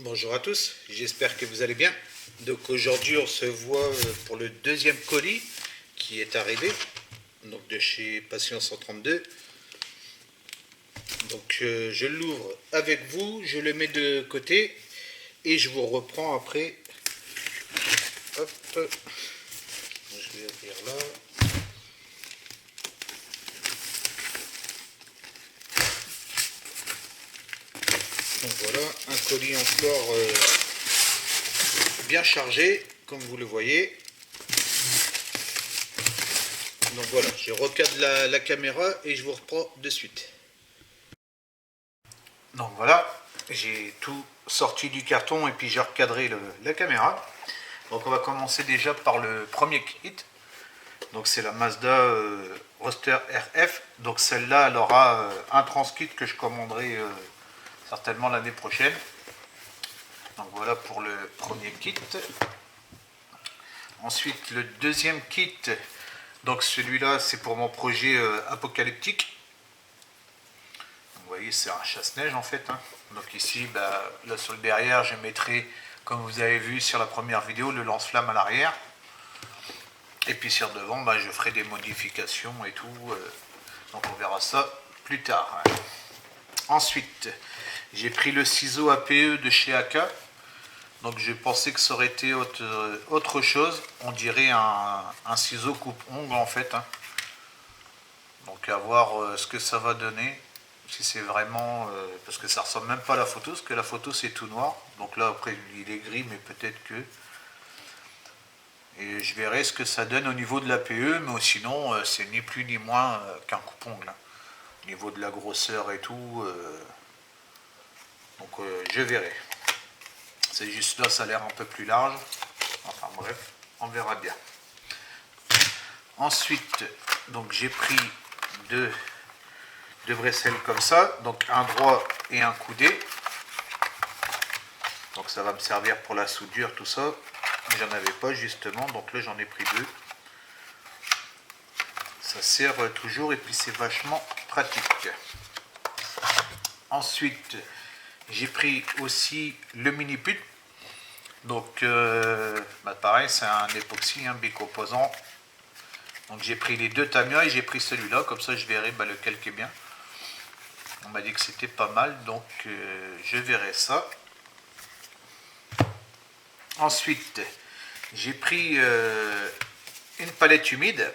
Bonjour à tous, j'espère que vous allez bien. Donc aujourd'hui on se voit pour le deuxième colis qui est arrivé, donc de chez Passion 132. Donc je l'ouvre avec vous, je le mets de côté et je vous reprends après. Hop, je vais ouvrir là. Donc voilà, un colis encore bien chargé, comme vous le voyez. Donc voilà, je recadre la caméra et je vous reprends de suite. Donc voilà, j'ai tout sorti du carton et puis j'ai recadré la caméra. Donc on va commencer déjà par le premier kit. Donc c'est la Mazda Roadster RF. Donc celle-là, elle aura un transkit que je commanderai certainement l'année prochaine. Donc voilà pour le premier kit. Ensuite le deuxième kit, donc celui-là c'est pour mon projet apocalyptique. Vous voyez, c'est un chasse-neige en fait. Donc ici, là sur le derrière, je mettrai, comme vous avez vu sur la première vidéo, le lance-flamme à l'arrière. Et puis sur devant, je ferai des modifications et tout. Donc on verra ça plus tard. Ensuite, j'ai pris le ciseau APE de chez AK. Donc je pensais que ça aurait été autre chose. On dirait un ciseau coupe-ongle en fait. Donc à voir ce que ça va donner. Si c'est vraiment... parce que ça ressemble même pas à la photo, parce que la photo c'est tout noir. Donc là après il est gris, mais peut-être que... Et je verrai ce que ça donne au niveau de l'APE, mais sinon c'est ni plus ni moins qu'un coupe-ongle. Au niveau de la grosseur et tout. Donc je verrai. C'est juste là, ça a l'air un peu plus large. Enfin bref, on verra bien. Ensuite, donc j'ai pris deux bresselles comme ça, donc un droit et un coudé. Donc ça va me servir pour la soudure, tout ça. J'en avais pas justement, donc là j'en ai pris deux. Ça sert toujours et puis c'est vachement pratique. Ensuite, j'ai pris aussi le mini put. Donc pareil, c'est un époxy, un bicomposant. Donc j'ai pris les deux Tamiya et j'ai pris celui-là, comme ça je verrai lequel qui est bien. On m'a dit que c'était pas mal, donc je verrai ça. Ensuite, j'ai pris une palette humide.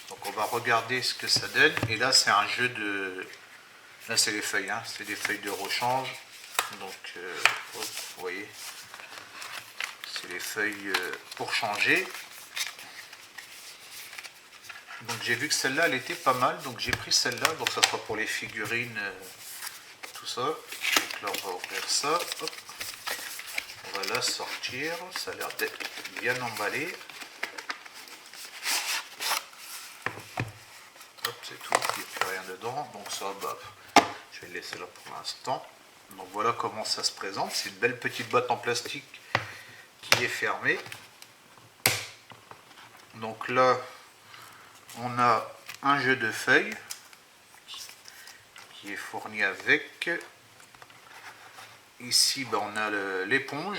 Donc on va regarder ce que ça donne. Et là c'est un jeu de... Là c'est les feuilles, c'est des feuilles de rechange. Donc vous voyez, c'est les feuilles pour changer. Donc j'ai vu que celle-là elle était pas mal, donc j'ai pris celle-là. Donc ça sera pour les figurines, tout ça. Donc là on va ouvrir ça. Hop. On va la sortir. Ça a l'air d'être bien emballé. Hop, c'est tout, il n'y a plus rien dedans. Donc ça, je vais le laisser là pour l'instant. Donc voilà comment ça se présente. C'est une belle petite boîte en plastique qui est fermée. Donc là, on a un jeu de feuilles qui est fourni avec. Ici, on a l'éponge.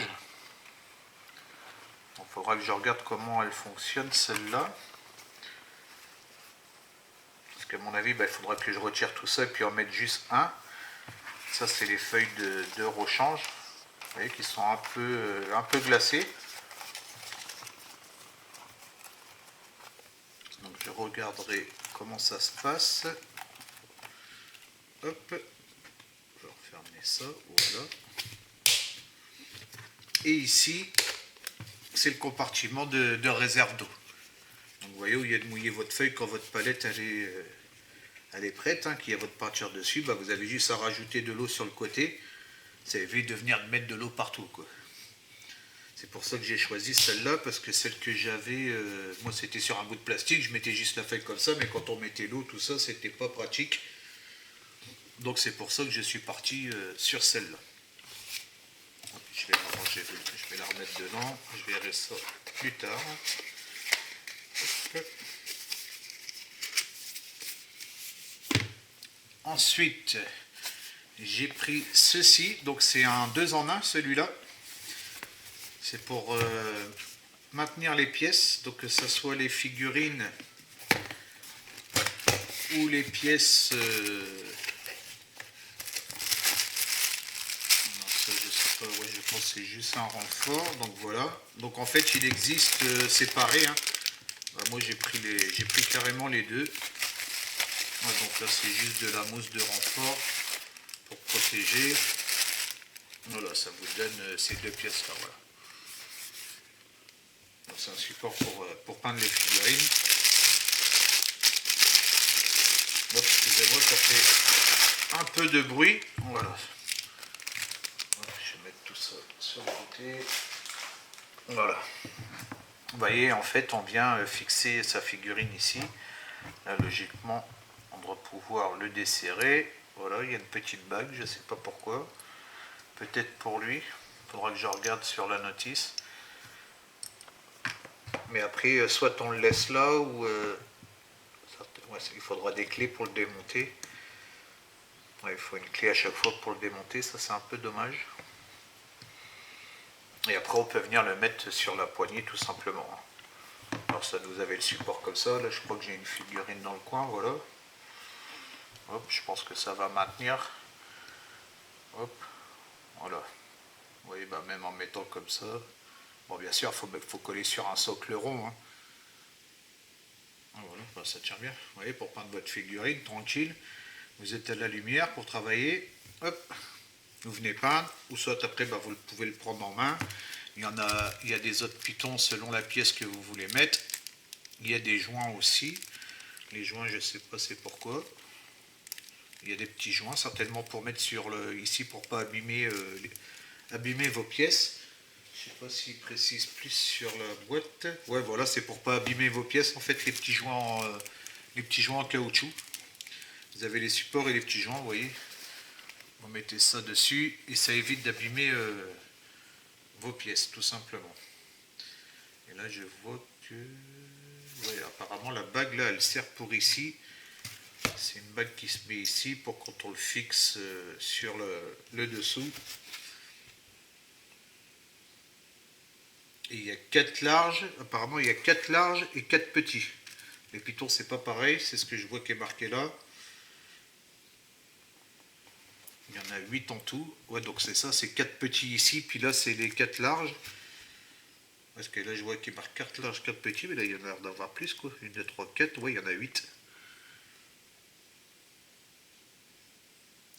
Il faudra que je regarde comment elle fonctionne, celle-là. Parce qu'à mon avis, il faudra que je retire tout ça et puis en mettre juste un. Ça, c'est les feuilles de rechange. Vous voyez, qui sont un peu glacées. Donc je regarderai comment ça se passe. Hop, je vais refermer ça, voilà. Et ici, c'est le compartiment de réserve d'eau. Donc vous voyez où il y a de mouiller votre feuille quand votre palette elle est prête, qu'il y a votre peinture dessus, vous avez juste à rajouter de l'eau sur le côté. Ça évite de venir mettre de l'eau partout, quoi. C'est pour ça que j'ai choisi celle-là, parce que celle que j'avais, moi c'était sur un bout de plastique, je mettais juste la feuille comme ça, mais quand on mettait l'eau, tout ça, c'était pas pratique. Donc c'est pour ça que je suis parti sur celle-là. Je vais la remettre dedans, je verrai ça plus tard. Hop. Ensuite, j'ai pris ceci, donc c'est un 2 en 1 celui-là. C'est pour maintenir les pièces, donc que ce soit les figurines ou les pièces... non, ça, je sais pas, ouais, je pense que c'est juste un renfort, donc voilà. Donc en fait il existe séparé, hein. Bah, moi j'ai pris carrément les deux. Ouais, donc là c'est juste de la mousse de renfort pour protéger. Voilà, ça vous donne ces deux pièces là, voilà. C'est un support pour peindre les figurines. Hop, excusez-moi, ça fait un peu de bruit. Voilà. Je vais mettre tout ça sur le côté. Voilà. Vous voyez, en fait, on vient fixer sa figurine ici. Là, logiquement, on doit pouvoir le desserrer. Voilà, il y a une petite bague, je ne sais pas pourquoi. Peut-être pour lui. Il faudra que je regarde sur la notice. Mais après, soit on le laisse là, ou ouais, il faudra des clés pour le démonter. Ouais, il faut une clé à chaque fois pour le démonter, ça c'est un peu dommage. Et après, on peut venir le mettre sur la poignée tout simplement. Alors ça, vous avez le support comme ça. Là, je crois que j'ai une figurine dans le coin, voilà. Hop, je pense que ça va maintenir. Hop, voilà. Vous voyez, bah, même en mettant comme ça. Bon, bien sûr, il faut coller sur un socle rond, hein. Voilà, bah, ça tient bien. Vous voyez, pour peindre votre figurine, tranquille. Vous êtes à la lumière pour travailler. Hop, vous venez peindre. Ou soit après, bah, vous pouvez le prendre en main. Il y a des autres pitons selon la pièce que vous voulez mettre. Il y a des joints aussi. Les joints, je ne sais pas c'est pourquoi. Il y a des petits joints, certainement pour mettre sur ici pour ne pas abîmer vos pièces. Je ne sais pas s'il précise plus sur la boîte. Ouais, voilà, c'est pour ne pas abîmer vos pièces. En fait, les petits joints en caoutchouc. Vous avez les supports et les petits joints, vous voyez. Vous mettez ça dessus et ça évite d'abîmer vos pièces, tout simplement. Et là, je vois que... ouais, apparemment, la bague, là, elle sert pour ici. C'est une bague qui se met ici pour quand on le fixe sur le dessous. Et il y a 4 larges. Apparemment, il y a 4 larges et 4 petits. Les pitons, c'est pas pareil. C'est ce que je vois qui est marqué là. Il y en a 8 en tout. Ouais, donc c'est ça, c'est 4 petits ici, puis là c'est les 4 larges. Parce que là je vois qu'il marque 4 larges, 4 petits, mais là il y en a l'air d'avoir plus quoi. 1, 2, 3, 4, ouais, il y en a 8.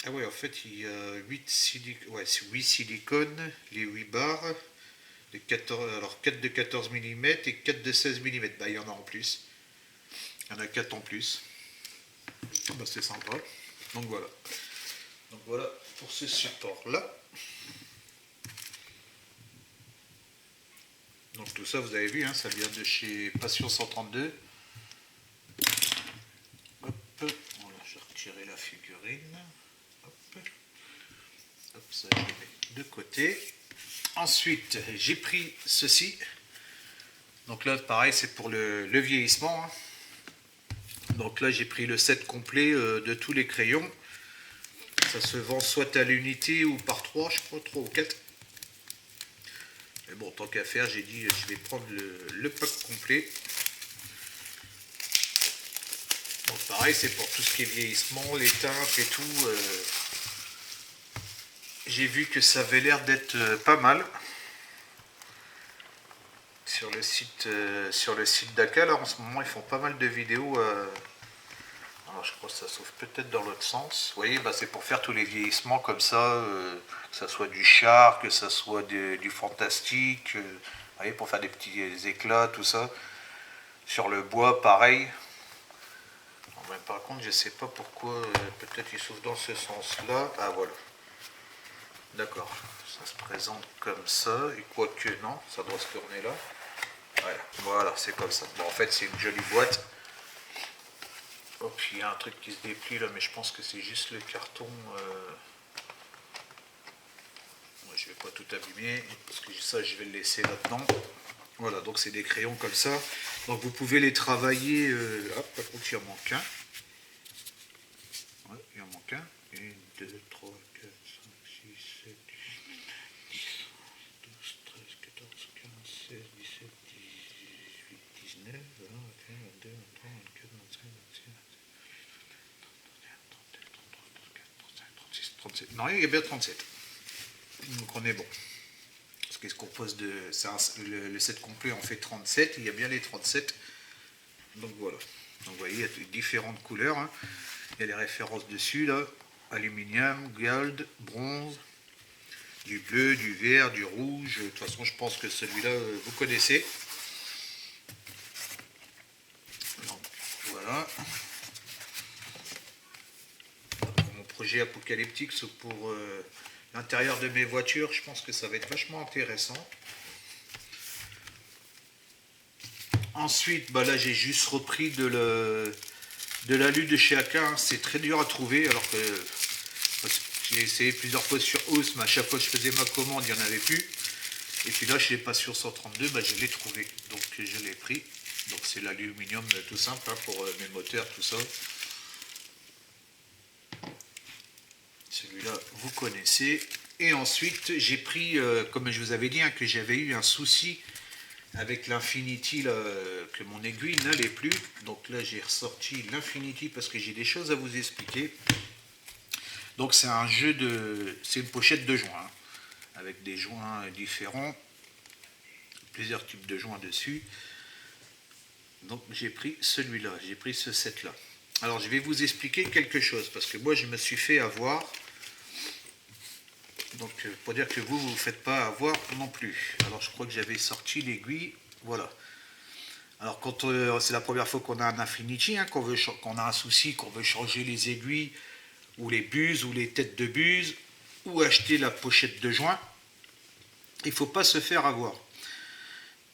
Ah ouais, en fait il y a 8 silicones, les 8 barres, les 14, alors 4 de 14 mm et 4 de 16 mm. Bah il y en a en plus. Il y en a 4 en plus. Bah c'est sympa. Donc voilà. Donc voilà pour ce support là. Donc tout ça vous avez vu, hein, ça vient de chez Passion 132. Hop, voilà, je vais retirer la figurine. Hop, hop, ça je le mets de côté. Ensuite j'ai pris ceci. Donc là pareil c'est pour le vieillissement, hein. Donc là j'ai pris le set complet de tous les crayons. Ça se vend soit à l'unité ou par 3, je crois, 3 ou 4. Mais bon, tant qu'à faire, j'ai dit je vais prendre le pack complet. Donc pareil, c'est pour tout ce qui est vieillissement, les teintes et tout. J'ai vu que ça avait l'air d'être pas mal. Sur le site d'Aka, là en ce moment, ils font pas mal de vidéos. Alors je crois que ça s'ouvre peut-être dans l'autre sens. Vous voyez, bah, c'est pour faire tous les vieillissements comme ça, que ça soit du char, que ça soit du fantastique, vous voyez, pour faire des petits éclats, tout ça. Sur le bois, pareil. Mais par contre, je sais pas pourquoi, peut-être il s'ouvre dans ce sens-là. Ah voilà. D'accord, ça se présente comme ça, et quoique non, ça doit se tourner là. Ouais, voilà, c'est comme ça. Bon, en fait, c'est une jolie boîte. Oh, puis il y a un truc qui se déplie là, mais je pense que c'est juste le carton. Moi, je vais pas tout abîmer, parce que ça, je vais le laisser là-dedans. Voilà, donc c'est des crayons comme ça. Donc vous pouvez les travailler. Hop, par contre, il en manque un. Ouais, il en manque un. 1, 2, 3, Non, il y a bien 37. Donc on est bon. Parce qu'il se compose de. Le set complet en fait 37, il y a bien les 37. Donc voilà. Donc vous voyez, il y a différentes couleurs. Hein. Il y a les références dessus là. Aluminium, gold, bronze, du bleu, du vert, du rouge. De toute façon, je pense que celui-là, vous connaissez. Donc voilà. Pour mon projet apocalyptique, c'est pour l'intérieur de mes voitures, je pense que ça va être vachement intéressant. Ensuite, bah là j'ai juste repris de l'alu de chez AK. Hein. C'est très dur à trouver, alors que j'ai essayé plusieurs fois sur Hauss, mais à chaque fois que je faisais ma commande, il n'y en avait plus. Et puis là, je l'ai pas sur 132, bah, je l'ai trouvé. Donc je l'ai pris. Donc c'est l'aluminium tout simple hein, pour mes moteurs, tout ça. Celui-là, vous connaissez. Et ensuite, j'ai pris, comme je vous avais dit, hein, que j'avais eu un souci avec l'Infinity, que mon aiguille n'allait plus. Donc là, j'ai ressorti l'Infinity parce que j'ai des choses à vous expliquer. Donc c'est un jeu de... C'est une pochette de joints, hein, avec des joints différents. Plusieurs types de joints dessus. Donc j'ai pris celui-là, j'ai pris ce set-là. Alors je vais vous expliquer quelque chose, parce que moi je me suis fait avoir. Donc pour dire que vous ne vous faites pas avoir non plus. Alors je crois que j'avais sorti l'aiguille, voilà. Alors quand c'est la première fois qu'on a un Infinity, hein, qu'on a un souci, qu'on veut changer les aiguilles, ou les buses, ou les têtes de buse, ou acheter la pochette de joint, il ne faut pas se faire avoir.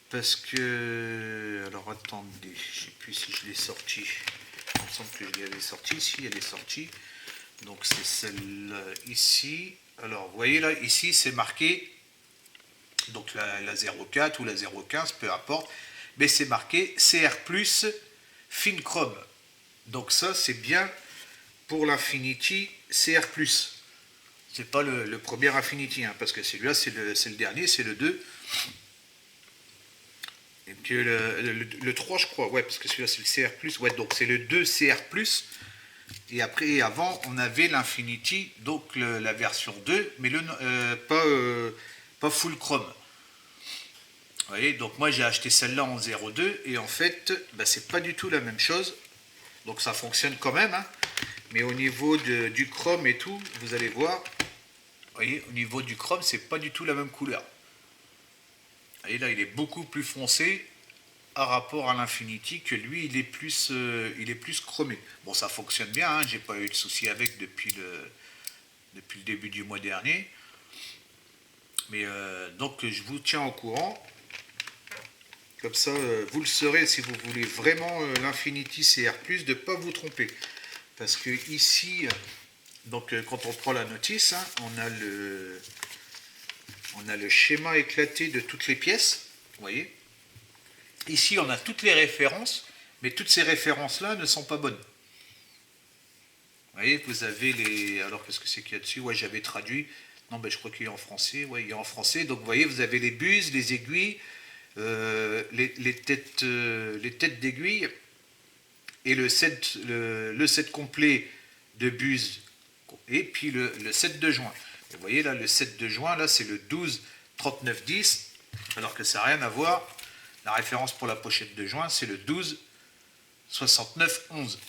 Parce que... Alors attendez, je ne sais plus si je l'ai sorti. Il me semble que je l'avais sortie, si elle est sortie. Donc c'est celle-là ici. Alors vous voyez là, ici c'est marqué, donc la 04 ou la 015, peu importe, mais c'est marqué CR+, Fin Chrome. Donc ça c'est bien pour l'Infinity CR+. C'est pas le premier Infinity, hein, parce que celui-là c'est le dernier, c'est le 2. Et puis le 3 je crois, ouais, parce que celui-là c'est le CR+, ouais, donc c'est le 2 CR+. Et après, avant, on avait l'Infinity, donc la version 2, mais pas full chrome. Vous voyez, donc moi j'ai acheté celle-là en 0,2 et en fait, bah, c'est pas du tout la même chose. Donc ça fonctionne quand même, hein, mais au niveau du chrome et tout, vous allez voir, vous voyez, au niveau du chrome, c'est pas du tout la même couleur. Vous voyez, là, il est beaucoup plus foncé à rapport à l'Infinity, que lui, il est plus chromé. Bon, ça fonctionne bien, hein, j'ai pas eu de souci avec depuis le début du mois dernier. Mais donc, je vous tiens au courant. Comme ça, vous le saurez si vous voulez vraiment l'Infinity CR+, de ne pas vous tromper. Parce que ici, donc quand on prend la notice, hein, on a le schéma éclaté de toutes les pièces. Vous voyez ? Ici, on a toutes les références, mais toutes ces références-là ne sont pas bonnes. Vous voyez, vous avez les... Alors, qu'est-ce que c'est qu'il y a dessus? Ouais, j'avais traduit. Non, ben, je crois qu'il est en français. Ouais, il est en français. Donc, vous voyez, vous avez les buses, les aiguilles, les têtes d'aiguilles et le set complet de buses et puis le set de joints. Vous voyez, là, le set de joints, là, c'est le 12 39 10, alors que ça n'a rien à voir. La référence pour la pochette de joint, c'est le 12 69 11.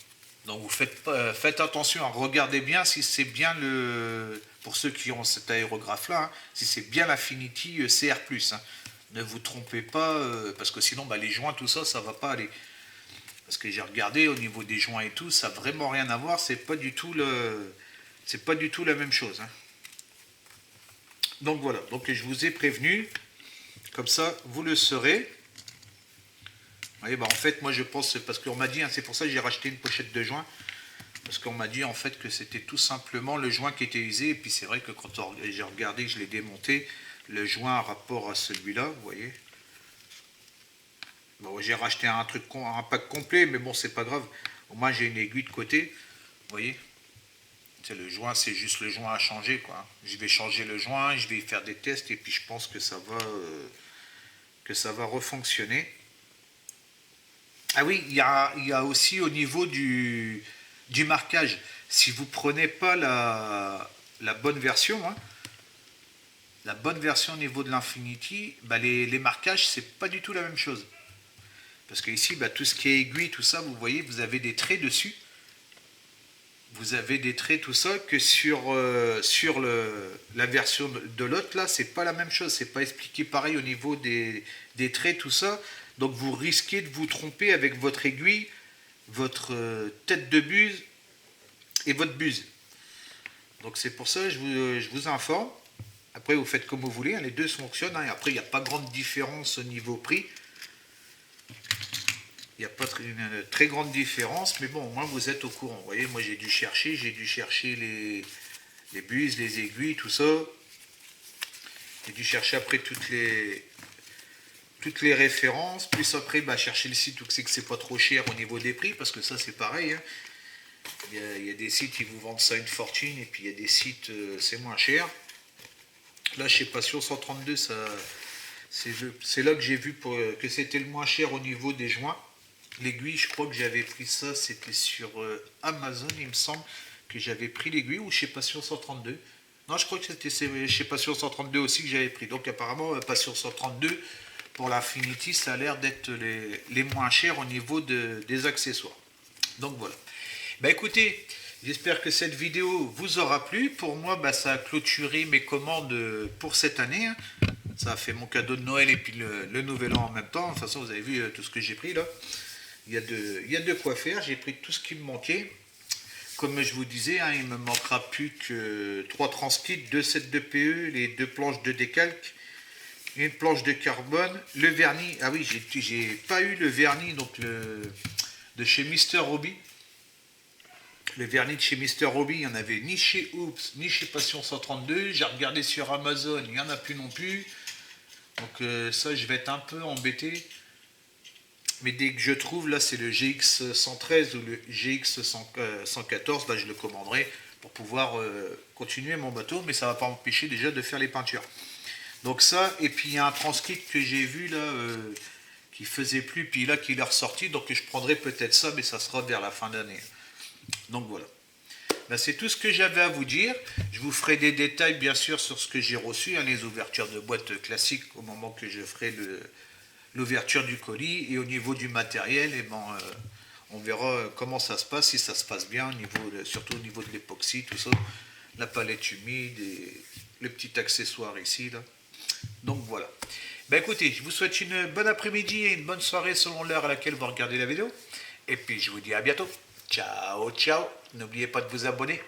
Donc vous faites attention, regardez bien si c'est bien pour ceux qui ont cet aérographe-là, hein, si c'est bien l'Infinity CR+. Hein. Ne vous trompez pas, parce que sinon bah, les joints, tout ça, ça ne va pas aller. Parce que j'ai regardé au niveau des joints et tout, ça n'a vraiment rien à voir, c'est pas du tout la même chose. Hein. Donc voilà, donc je vous ai prévenu, comme ça vous le saurez. Oui, bah en fait, moi je pense, parce qu'on m'a dit, hein, c'est pour ça que j'ai racheté une pochette de joint, parce qu'on m'a dit en fait que c'était tout simplement le joint qui était usé, et puis c'est vrai que quand j'ai regardé, je l'ai démonté, le joint à rapport à celui-là, vous voyez. Bon, j'ai racheté un pack complet, mais bon, c'est pas grave, au moins j'ai une aiguille de côté, vous voyez. Le joint, c'est juste le joint à changer, quoi. Je vais changer le joint, je vais faire des tests, et puis je pense que ça va refonctionner. Ah oui, il y a aussi au niveau du marquage. Si vous prenez pas la bonne version, hein, la bonne version au niveau de l'Infinity, bah les marquages, c'est pas du tout la même chose. Parce que ici, bah, tout ce qui est aiguille, tout ça, vous voyez, vous avez des traits dessus. Vous avez des traits, tout ça, que sur la version de l'autre, là, c'est pas la même chose. C'est pas expliqué pareil au niveau des traits, tout ça. Donc vous risquez de vous tromper avec votre aiguille, votre tête de buse et votre buse. Donc c'est pour ça que je vous informe. Après, vous faites comme vous voulez, hein, les deux fonctionnent. Hein, et après, il n'y a pas grande différence au niveau prix. Il n'y a pas une très grande différence, mais bon, au moins vous êtes au courant. Vous voyez, moi j'ai dû chercher les buses, les aiguilles, tout ça. J'ai dû chercher après toutes les références, plus après bah, chercher le site où c'est que c'est pas trop cher au niveau des prix, parce que ça c'est pareil. Hein. Il y a des sites qui vous vendent ça une fortune, et puis il y a des sites c'est moins cher. Là chez Passion 132, c'est là que j'ai vu que c'était le moins cher au niveau des joints. L'aiguille, je crois que j'avais pris ça, c'était sur Amazon, il me semble que j'avais pris l'aiguille, ou chez Passion 132. Non, je crois que c'était chez Passion 132 aussi que j'avais pris. Donc apparemment, Passion 132, pour l'Infinity, ça a l'air d'être les moins chers au niveau des accessoires. Donc voilà. Bah écoutez, j'espère que cette vidéo vous aura plu. Pour moi, bah, ça a clôturé mes commandes pour cette année. Hein. Ça a fait mon cadeau de Noël et puis le Nouvel An en même temps. De toute façon, vous avez vu tout ce que j'ai pris là. Il y a de quoi faire, j'ai pris tout ce qui me manquait. Comme je vous disais, hein, il ne me manquera plus que 3 transkits, 2 sets de PE, les 2 planches de décalque, une planche de carbone, le vernis. Ah oui, j'ai pas eu le vernis donc de chez Mr. Hobby. Le vernis de chez Mr. Hobby, il n'y en avait ni chez Oops, ni chez Passion 132. J'ai regardé sur Amazon, il n'y en a plus non plus. Donc ça, je vais être un peu embêté. Mais dès que je trouve, là c'est le GX 113 ou le GX 114, là je le commanderai pour pouvoir continuer mon bateau, mais ça ne va pas m'empêcher déjà de faire les peintures. Donc ça, et puis il y a un transcrit que j'ai vu là, qui faisait plus, puis là qui est ressorti, donc je prendrai peut-être ça, mais ça sera vers la fin d'année. Donc voilà. Ben, c'est tout ce que j'avais à vous dire. Je vous ferai des détails bien sûr sur ce que j'ai reçu, hein, les ouvertures de boîte classiques au moment que je ferai l'ouverture du colis, et au niveau du matériel, et ben, on verra comment ça se passe, si ça se passe bien, surtout au niveau de l'époxy, tout ça, la palette humide et le petit accessoire ici. Là. Donc voilà. Ben écoutez, je vous souhaite une bonne après-midi et une bonne soirée selon l'heure à laquelle vous regardez la vidéo. Et puis je vous dis à bientôt. Ciao, ciao. N'oubliez pas de vous abonner.